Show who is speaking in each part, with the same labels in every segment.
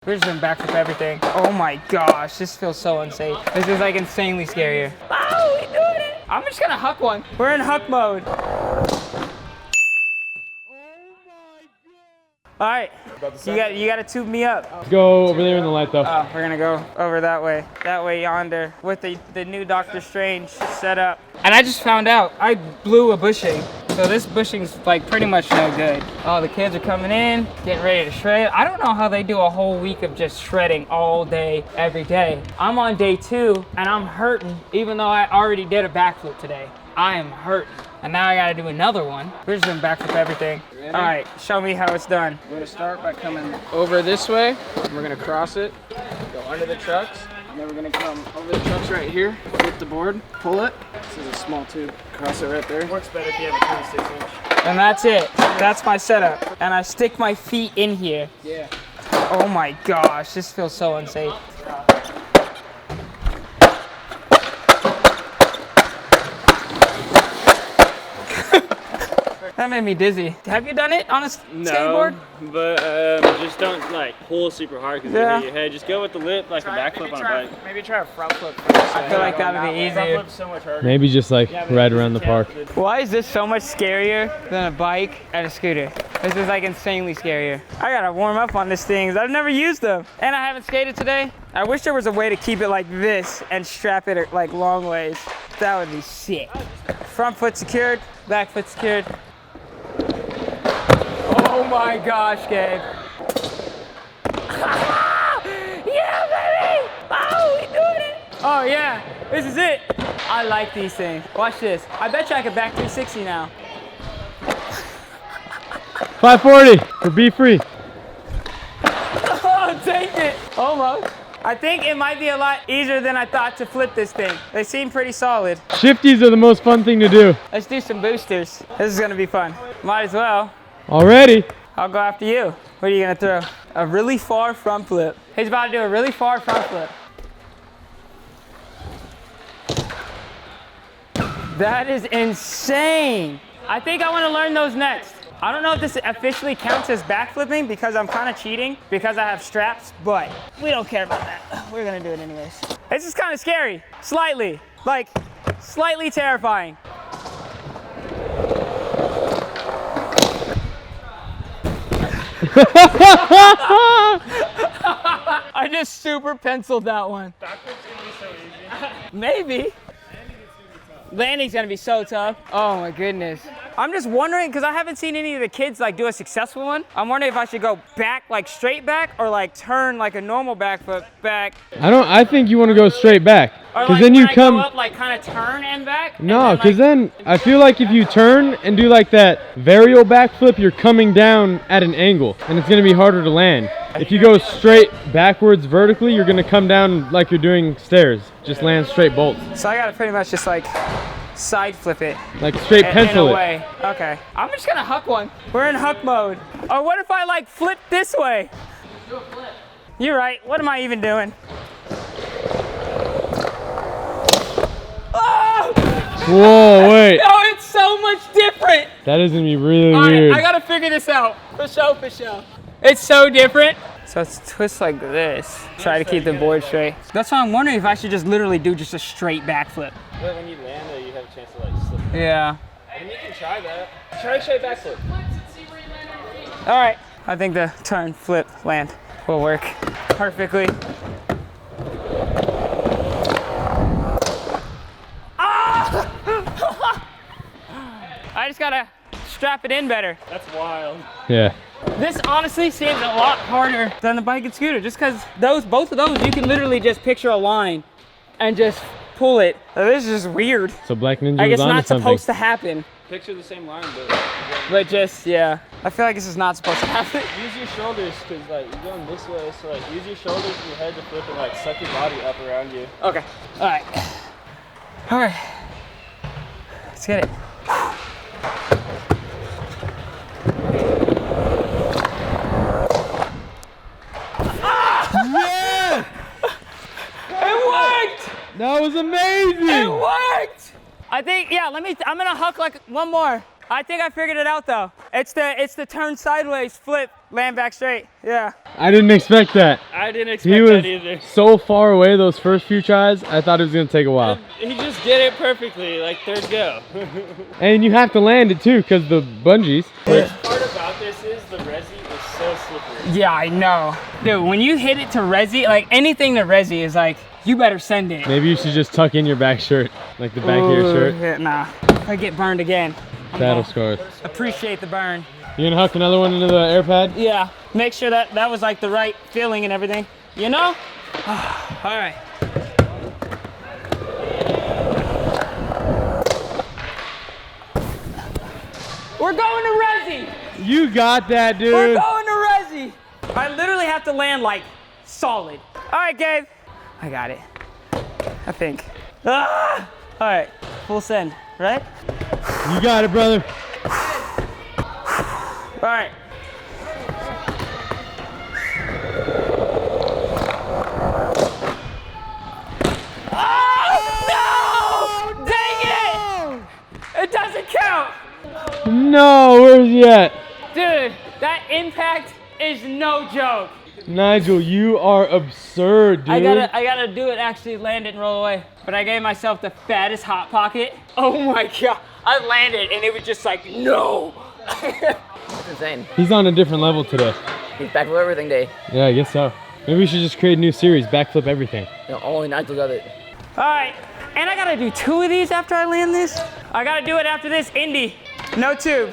Speaker 1: We're just doing backflip everything. Oh my gosh, this feels so unsafe. This is like insanely scarier. Oh, we doing it! I'm just gonna huck one. We're in huck mode. All right, you gotta tube me up.
Speaker 2: Let's go over there in the light though.
Speaker 1: Oh, we're gonna go over that way yonder with the new Doctor Strange setup. And I just found out I blew a bushing. So this bushing's like pretty much no good. Oh, the kids are coming in, getting ready to shred. I don't know how they do a whole week of just shredding all day, every day. I'm on day 2 and I'm hurting, even though I already did a backflip today. I am hurting. And now I gotta do another one. We're just doing backflip everything.
Speaker 3: Ready?
Speaker 1: All right, show me how it's done.
Speaker 3: We're gonna start by coming over this way. And we're gonna cross it, go under the trucks, and then we're gonna come over the trucks right here, flip the board, pull it. This is a small tube. Cross it right there.
Speaker 1: Works better if you have a 26-inch. And that's it. That's my setup. And I stick my feet in here.
Speaker 3: Yeah.
Speaker 1: Oh my gosh, this feels so unsafe. That made me dizzy. Have you done it on a skateboard?
Speaker 4: No, but just don't like pull super hard because you hit your head. Just go with the lip like a backflip on a bike.
Speaker 1: Maybe try a front flip first. I feel like that would be easier.
Speaker 4: Front flip's so much harder.
Speaker 2: Maybe just like right around the park.
Speaker 1: Why is this so much scarier than a bike and a scooter? This is like insanely scarier. I gotta warm up on this thing. I've never used them. And I haven't skated today. I wish there was a way to keep it like this and strap it like long ways. That would be sick. Front foot secured, back foot secured. Oh my gosh, Gabe. Yeah, baby! Oh, we doing it! Oh yeah, this is it. I like these things. Watch this. I bet you I could back 360 now.
Speaker 2: 540 for Be Free.
Speaker 1: Oh, take it. Almost. I think it might be a lot easier than I thought to flip this thing. They seem pretty solid.
Speaker 2: Shifties are the most fun thing to do.
Speaker 1: Let's do some boosters. This is gonna be fun. Might as well.
Speaker 2: Already?
Speaker 1: I'll go after you. What are you gonna throw? A really far front flip. He's about to do a really far front flip. That is insane. I think I wanna learn those next. I don't know if this officially counts as backflipping because I'm kind of cheating because I have straps, but we don't care about that. We're gonna do it anyways. This is kind of scary, slightly, like slightly terrifying. I just super penciled that one.
Speaker 4: Backflip's gonna be so easy.
Speaker 1: Maybe. Landing's gonna be so tough. Oh my goodness. I'm just wondering, because I haven't seen any of the kids like do a successful one. I'm wondering if I should go back, like straight back, or like turn like a normal backflip back.
Speaker 2: I think you want to go straight back.
Speaker 1: Or
Speaker 2: Because
Speaker 1: like
Speaker 2: then you
Speaker 1: when
Speaker 2: come.
Speaker 1: I go up, like kind of turn and back.
Speaker 2: No,
Speaker 1: and
Speaker 2: because
Speaker 1: then,
Speaker 2: then I feel like if you turn and do like that varial backflip, you're coming down at an angle and it's going to be harder to land. If you go straight backwards vertically, you're going to come down like you're doing stairs. Just land straight bolts.
Speaker 1: So I gotta pretty much just like side flip it.
Speaker 2: Like straight pencil
Speaker 1: in a
Speaker 2: it.
Speaker 1: way. Okay. I'm just gonna huck one. We're in huck mode. Or what if I like flip this way? Do a flip. You're right. What am I even doing? Oh!
Speaker 2: Whoa, wait.
Speaker 1: No, it's so much different.
Speaker 2: That is going to be really
Speaker 1: All
Speaker 2: weird.
Speaker 1: right, I gotta figure this out. For sure. It's so different. So it's twist like this. Try to keep the board straight. That's why I'm wondering if I should just literally do just a straight backflip.
Speaker 4: But when you land though, you have a chance to like slip.
Speaker 1: Yeah.
Speaker 4: And you can try that. Try a straight backflip.
Speaker 1: All right. I think the turn, flip, land will work perfectly. Ah! I just gotta strap it in better.
Speaker 4: That's wild.
Speaker 2: Yeah.
Speaker 1: This honestly seems a lot harder than the bike and scooter, just because both of those, you can literally just picture a line and just pull it. This is just weird.
Speaker 2: So Black Ninja
Speaker 1: I guess
Speaker 2: was onto
Speaker 1: not
Speaker 2: something.
Speaker 1: supposed to happen,
Speaker 4: Picture the same line,
Speaker 1: but just, yeah. I feel like this is not supposed to happen.
Speaker 4: use your shoulders because like you're going this way, so like use your shoulders and your head to flip and like suck your body up around you.
Speaker 1: Okay, all right. All right, let's get it.
Speaker 2: Yeah!
Speaker 1: It worked!
Speaker 2: That was amazing!
Speaker 1: It worked! I think, yeah, I'm gonna huck like one more. I think I figured it out though. It's the turn sideways, flip, land back straight, yeah.
Speaker 2: I didn't expect that.
Speaker 4: I didn't expect
Speaker 2: He was
Speaker 4: that either.
Speaker 2: so far away those first few tries, I thought it was gonna take a while.
Speaker 4: He just did it perfectly, like third go.
Speaker 2: And you have to land it too, because the bungees.
Speaker 4: The worst part about this is the resi is so slippery.
Speaker 1: Yeah, I know. Dude, when you hit it to resi, like anything to resi is like, you better send it.
Speaker 2: Maybe you should just tuck in your back shirt, like the back of your shirt.
Speaker 1: Yeah, nah, if I get burned again,
Speaker 2: Battle scars.
Speaker 1: appreciate the burn.
Speaker 2: You gonna huck another one into the air pad?
Speaker 1: Yeah, make sure that that was like the right feeling and everything, you know? All right. We're going to resi.
Speaker 2: You got that, dude.
Speaker 1: We're going to resi. I literally have to land like solid. All right, Gabe. I got it, I think. Ah! All right, full send, right?
Speaker 2: You got it, brother.
Speaker 1: All right. Oh, no! Dang it! It doesn't count.
Speaker 2: No, where's he at?
Speaker 1: Dude, that impact is no joke.
Speaker 2: Nigel, you are absurd, dude.
Speaker 1: I gotta do it, actually land it and roll away. But I gave myself the fattest hot pocket. Oh my God. I landed and it was just like, no.
Speaker 5: That's insane.
Speaker 2: He's on a different level today.
Speaker 5: He's backflip everything day.
Speaker 2: Yeah, I guess so. Maybe we should just create a new series, backflip everything.
Speaker 5: You know, only Nigel does it.
Speaker 1: All right, and I gotta do 2 of these after I land this. I gotta do it after this, Indy. No tube.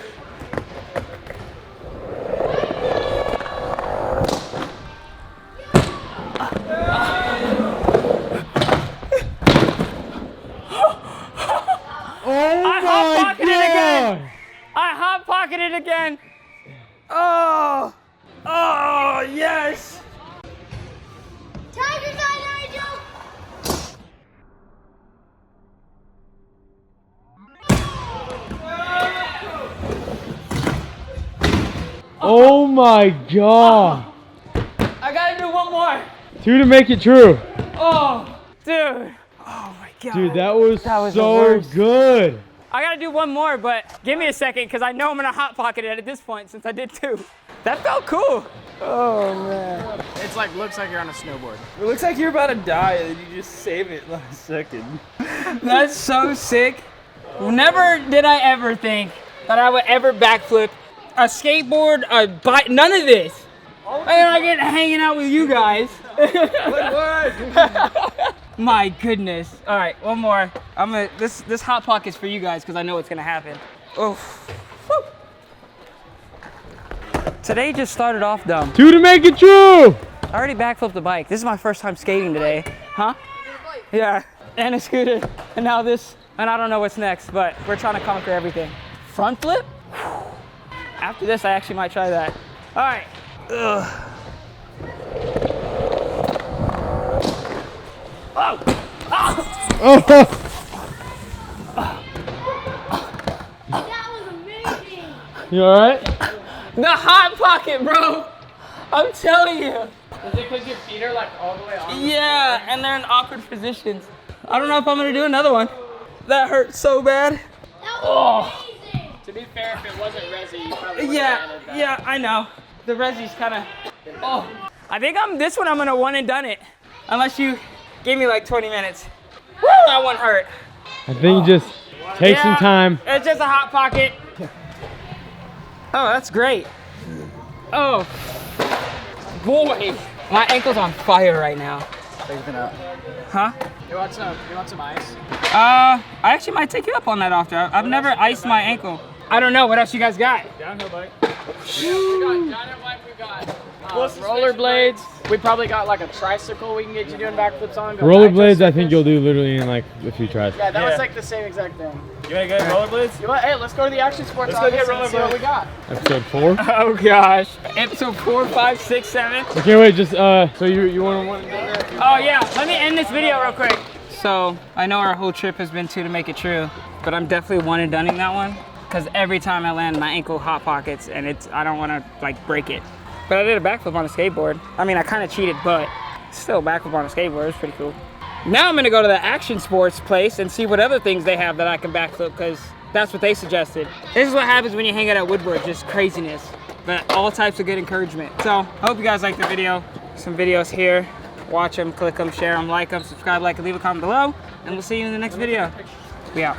Speaker 1: I hot pocketed again. I hot pocketed again. Oh, oh yes.
Speaker 6: Tiger's eye, Nigel!
Speaker 2: Oh my God.
Speaker 1: I gotta do one more.
Speaker 2: 2 to make it true.
Speaker 1: Oh, dude. Oh my God.
Speaker 2: Dude, that was
Speaker 1: the
Speaker 2: so
Speaker 1: worst.
Speaker 2: good.
Speaker 1: I gotta do one more, but give me a second because I know I'm gonna hot pocket it at this point since I did 2. That felt cool. Oh man.
Speaker 3: It's like, looks like you're on a snowboard.
Speaker 4: It looks like you're about to die and you just save it last second.
Speaker 1: That's so sick. Never did I ever think that I would ever backflip a skateboard, a bike, none of this. And I get hanging out with you guys. My goodness. All right, one more. I'm gonna this hot pocket's for you guys because I know what's gonna happen. Oh. Today just started off dumb.
Speaker 2: 2 to make it true.
Speaker 1: I already backflipped the bike. This is my first time skating today. Huh? Yeah, and a scooter. And now this, and I don't know what's next, but we're trying to conquer everything. Front flip? After this, I actually might try that. All right. Ugh. Oh! Oh!
Speaker 6: That was amazing!
Speaker 2: You all right?
Speaker 1: The hot pocket, bro! I'm telling you.
Speaker 3: Is it because your feet are like all the way on?
Speaker 1: Yeah, and they're in awkward positions. I don't know if I'm gonna do another one. That hurt so bad.
Speaker 6: That was amazing!
Speaker 3: To be fair, if it wasn't resi, you probably would
Speaker 1: Yeah, yeah, I know. The resi's kind of. Oh, I think this one I'm gonna one and done it, unless you give me like 20 minutes. Woo, that one hurt.
Speaker 2: I think just take some time.
Speaker 1: It's just a hot pocket. Oh, that's great. Oh, boy, my ankle's on fire right now. Huh?
Speaker 3: You want some ice?
Speaker 1: I actually might take you up on that after. I've never iced my ankle. I don't know. What else you guys got?
Speaker 4: Downhill bike.
Speaker 3: We got downhill bike, we got rollerblades. We probably got like a tricycle we can get you doing backflips on.
Speaker 2: Rollerblades, I think you'll do literally in like a few tries.
Speaker 3: Yeah, that was like the same exact thing.
Speaker 4: You wanna get rollerblades?
Speaker 3: You know what? Hey, let's go to the action sports
Speaker 4: Let's go
Speaker 3: office
Speaker 4: get
Speaker 3: and see what we got.
Speaker 2: Episode 4.
Speaker 1: Oh gosh. Episode 4, 5, 6, 7.
Speaker 2: Okay, wait, just so you want to
Speaker 1: Oh yeah, let me end this video real quick. So I know our whole trip has been 2 to make it true, but I'm definitely one and doneing that one because every time I land, my ankle hot pockets and I don't want to like break it. But I did a backflip on a skateboard. I mean, I kind of cheated, but still backflip on a skateboard. It's pretty cool. Now I'm gonna go to the action sports place and see what other things they have that I can backflip because that's what they suggested. This is what happens when you hang out at Woodward, just craziness. but all types of good encouragement. So I hope you guys liked the video. Some videos here. Watch them, click them, share them, like them, subscribe, like, and leave a comment below. And we'll see you in the next video. We out.